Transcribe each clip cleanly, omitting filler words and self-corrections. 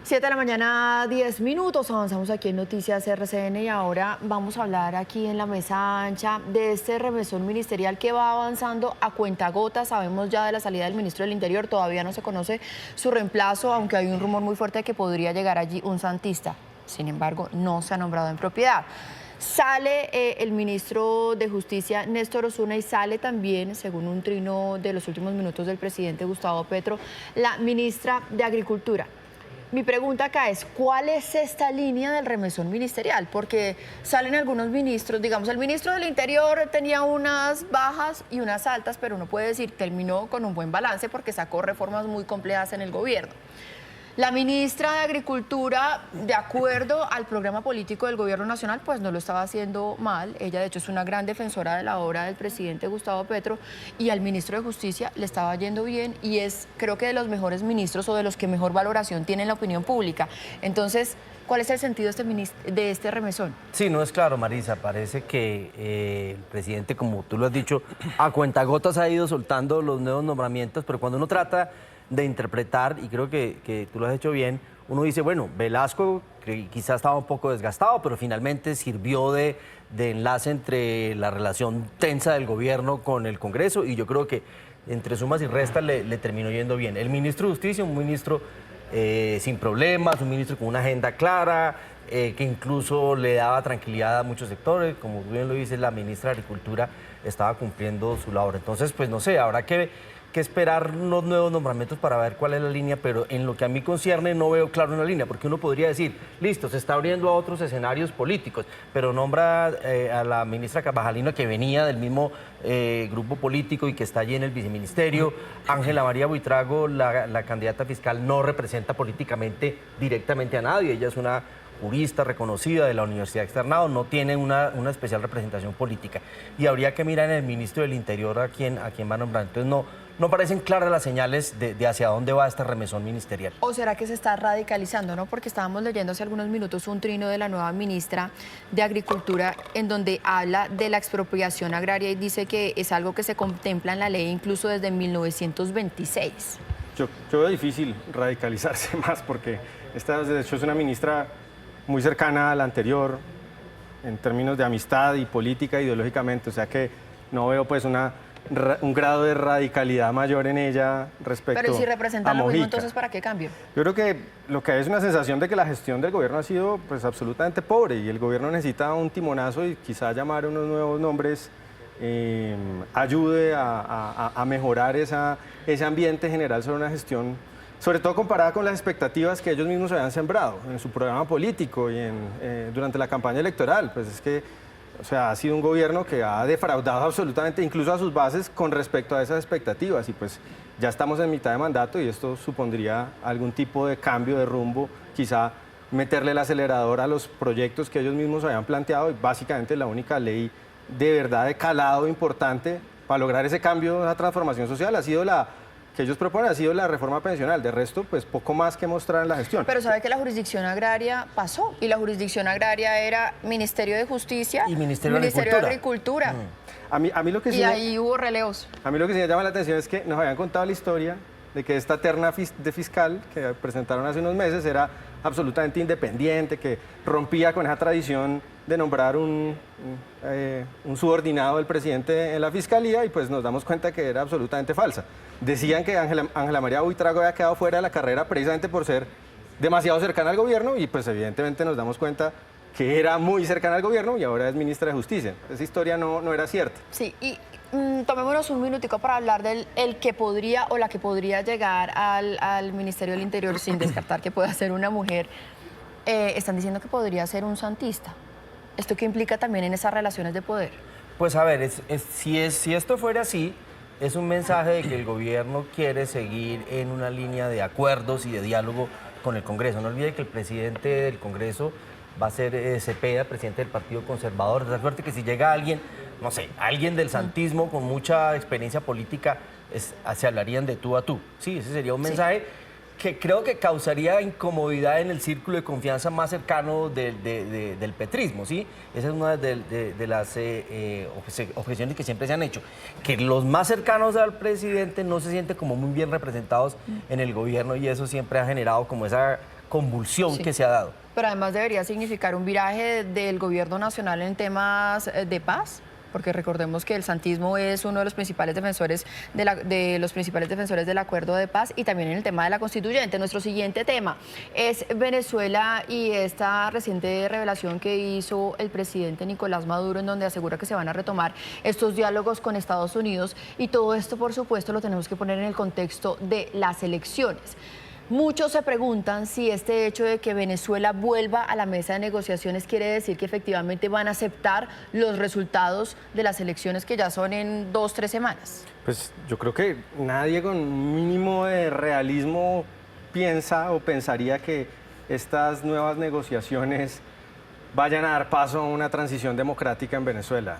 7 de la mañana, 10 minutos. Avanzamos aquí en Noticias RCN y ahora vamos a hablar aquí en la mesa ancha de este remesón ministerial que va avanzando a cuentagotas. Sabemos ya de la salida del ministro del Interior, todavía no se conoce su reemplazo, aunque hay un rumor muy fuerte de que podría llegar allí un santista. Sin embargo, no se ha nombrado en propiedad. Sale el ministro de Justicia, Néstor Osuna, y sale también, según un trino de los últimos minutos del presidente Gustavo Petro, la ministra de Agricultura. Mi pregunta acá es, ¿cuál es esta línea del remesón ministerial? Porque salen algunos ministros, digamos, el ministro del Interior tenía unas bajas y unas altas, pero uno puede decir, terminó con un buen balance porque sacó reformas muy complejas en el gobierno. La ministra de Agricultura, de acuerdo al programa político del Gobierno Nacional, pues no lo estaba haciendo mal. Ella, de hecho, es una gran defensora de la obra del presidente Gustavo Petro. Y al ministro de Justicia le estaba yendo bien y es, creo que de los mejores ministros o de los que mejor valoración tiene en la opinión pública. Entonces, ¿cuál es el sentido de este remesón? Sí, no es claro, Marisa. Parece que el presidente, como tú lo has dicho, a cuentagotas ha ido soltando los nuevos nombramientos, pero cuando uno trata de interpretar, y creo que tú lo has hecho bien, uno dice, bueno, Velasco que quizás estaba un poco desgastado, pero finalmente sirvió de enlace entre la relación tensa del gobierno con el Congreso, y yo creo que entre sumas y restas le terminó yendo bien. El ministro de Justicia, un ministro sin problemas, un ministro con una agenda clara, que incluso le daba tranquilidad a muchos sectores, como bien lo dice la ministra de Agricultura, estaba cumpliendo su labor. Entonces, pues no sé, habrá que esperar los nuevos nombramientos para ver cuál es la línea, pero en lo que a mí concierne no veo claro una línea, porque uno podría decir, listo, se está abriendo a otros escenarios políticos, pero nombra a la ministra Carvajalino, que venía del mismo grupo político y que está allí en el viceministerio. Ángela María Buitrago, la candidata fiscal, no representa políticamente directamente a nadie, ella es una jurista reconocida de la Universidad Externado, no tiene una especial representación política. Y habría que mirar en el ministro del Interior a quién va a nombrar. Entonces no parecen claras las señales de hacia dónde va este remesón ministerial. ¿O será que se está radicalizando, no? Porque estábamos leyendo hace algunos minutos un trino de la nueva ministra de Agricultura en donde habla de la expropiación agraria y dice que es algo que se contempla en la ley incluso desde 1926. Yo veo difícil radicalizarse más porque esta, de hecho, es una ministra muy cercana a la anterior en términos de amistad y política ideológicamente, o sea que no veo pues un grado de radicalidad mayor en ella respecto a Mojica. Pero si representan lo mismo, entonces ¿para qué cambio? Yo creo que lo que hay es una sensación de que la gestión del gobierno ha sido pues absolutamente pobre y el gobierno necesita un timonazo y quizá llamar unos nuevos nombres ayude a mejorar ese ambiente general sobre una gestión, sobre todo comparada con las expectativas que ellos mismos habían sembrado en su programa político y durante la campaña electoral. Pues es que, o sea, ha sido un gobierno que ha defraudado absolutamente, incluso a sus bases, con respecto a esas expectativas. Y pues ya estamos en mitad de mandato y esto supondría algún tipo de cambio de rumbo, quizá meterle el acelerador a los proyectos que ellos mismos habían planteado. Y básicamente la única ley de verdad de calado importante para lograr ese cambio, esa transformación social, ha sido que ellos proponen, ha sido la reforma pensional. De resto, pues poco más que mostrar en la gestión. Pero sabe que la jurisdicción agraria pasó y la jurisdicción agraria era Ministerio de Justicia y Ministerio de Agricultura. A mí lo que sí ahí hubo relevos. A mí lo que sí me llama la atención es que nos habían contado la historia de que esta terna de fiscal que presentaron hace unos meses era absolutamente independiente, que rompía con esa tradición de nombrar un subordinado del presidente en la fiscalía, y pues nos damos cuenta que era absolutamente falsa. Decían que Ángela María Buitrago había quedado fuera de la carrera precisamente por ser demasiado cercana al gobierno, y pues evidentemente nos damos cuenta que era muy cercana al gobierno y ahora es ministra de Justicia. Esa historia no era cierta. Sí, y tomémonos un minutico para hablar del que podría o la que podría llegar al Ministerio del Interior, sin descartar que pueda ser una mujer. Están diciendo que podría ser un santista. ¿Esto qué implica también en esas relaciones de poder? Pues a ver, si esto fuera así, es un mensaje de que el gobierno quiere seguir en una línea de acuerdos y de diálogo con el Congreso. No olvide que el presidente del Congreso va a ser Cepeda, presidente del Partido Conservador. De suerte que si llega alguien, no sé, alguien del santismo con mucha experiencia política, se hablarían de tú a tú. Sí, ese sería un mensaje que creo que causaría incomodidad en el círculo de confianza más cercano del petrismo, ¿sí? Esa es una de las objeciones que siempre se han hecho, que los más cercanos al presidente no se sienten como muy bien representados en el gobierno, y eso siempre ha generado como esa convulsión Sí. que se ha dado. Pero además debería significar un viraje del gobierno nacional en temas de paz, porque recordemos que el santismo es uno de los principales defensores del acuerdo de paz, y también en el tema de la constituyente. Nuestro siguiente tema es Venezuela y esta reciente revelación que hizo el presidente Nicolás Maduro, en donde asegura que se van a retomar estos diálogos con Estados Unidos, y todo esto, por supuesto, lo tenemos que poner en el contexto de las elecciones. Muchos se preguntan si este hecho de que Venezuela vuelva a la mesa de negociaciones quiere decir que efectivamente van a aceptar los resultados de las elecciones, que ya son en 2 o 3 semanas. Pues yo creo que nadie con un mínimo de realismo piensa o pensaría que estas nuevas negociaciones vayan a dar paso a una transición democrática en Venezuela.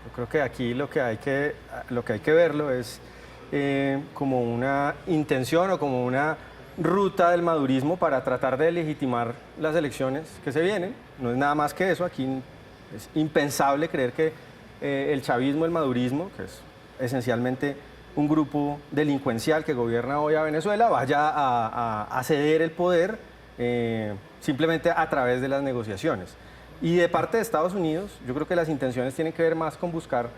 Yo creo que aquí lo que hay que verlo es como una intención o como una ruta del madurismo para tratar de legitimar las elecciones que se vienen. No es nada más que eso. Aquí es impensable creer que el chavismo, el madurismo, que es esencialmente un grupo delincuencial que gobierna hoy a Venezuela, vaya a ceder el poder simplemente a través de las negociaciones. Y de parte de Estados Unidos, yo creo que las intenciones tienen que ver más con buscar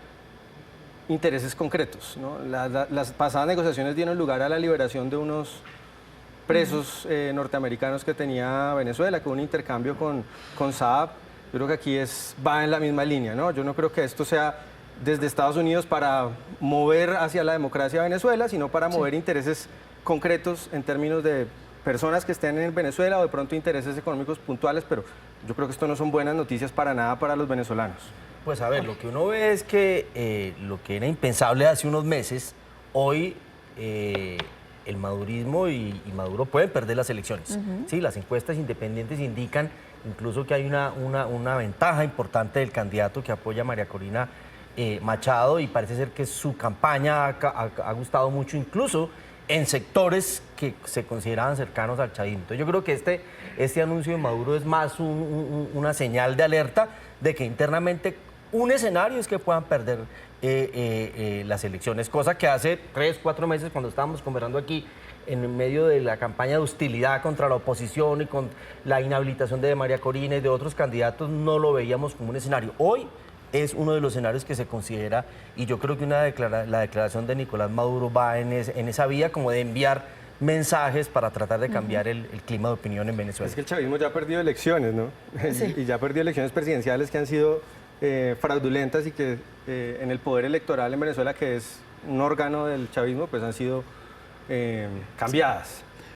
intereses concretos, ¿no? Las pasadas negociaciones dieron lugar a la liberación de unos presos norteamericanos que tenía Venezuela, con un intercambio con Saab. Yo creo que aquí va en la misma línea, ¿no? Yo no creo que esto sea desde Estados Unidos para mover hacia la democracia de Venezuela, sino para mover intereses concretos en términos de personas que estén en Venezuela, o de pronto intereses económicos puntuales, pero yo creo que esto no son buenas noticias para nada para los venezolanos. Pues a ver, lo que uno ve es que lo que era impensable hace unos meses, hoy el madurismo y Maduro pueden perder las elecciones. Sí, las encuestas independientes indican incluso que hay una ventaja importante del candidato que apoya a María Corina Machado, y parece ser que su campaña ha gustado mucho, incluso en sectores que se consideraban cercanos al chavismo. Entonces yo creo que este anuncio de Maduro es más una señal de alerta de que internamente un escenario es que puedan perder las elecciones, cosa que hace 3 o 4 meses, cuando estábamos conversando aquí en medio de la campaña de hostilidad contra la oposición y con la inhabilitación de María Corina y de otros candidatos, no lo veíamos como un escenario. Hoy es uno de los escenarios que se considera, y yo creo que la declaración de Nicolás Maduro va en esa vía, como de enviar mensajes para tratar de cambiar el clima de opinión en Venezuela. Es que el chavismo ya ha perdido elecciones, ¿no? Sí. Y ya ha perdido elecciones presidenciales que han sido fraudulentas, y que en el poder electoral en Venezuela, que es un órgano del chavismo, pues han sido cambiadas.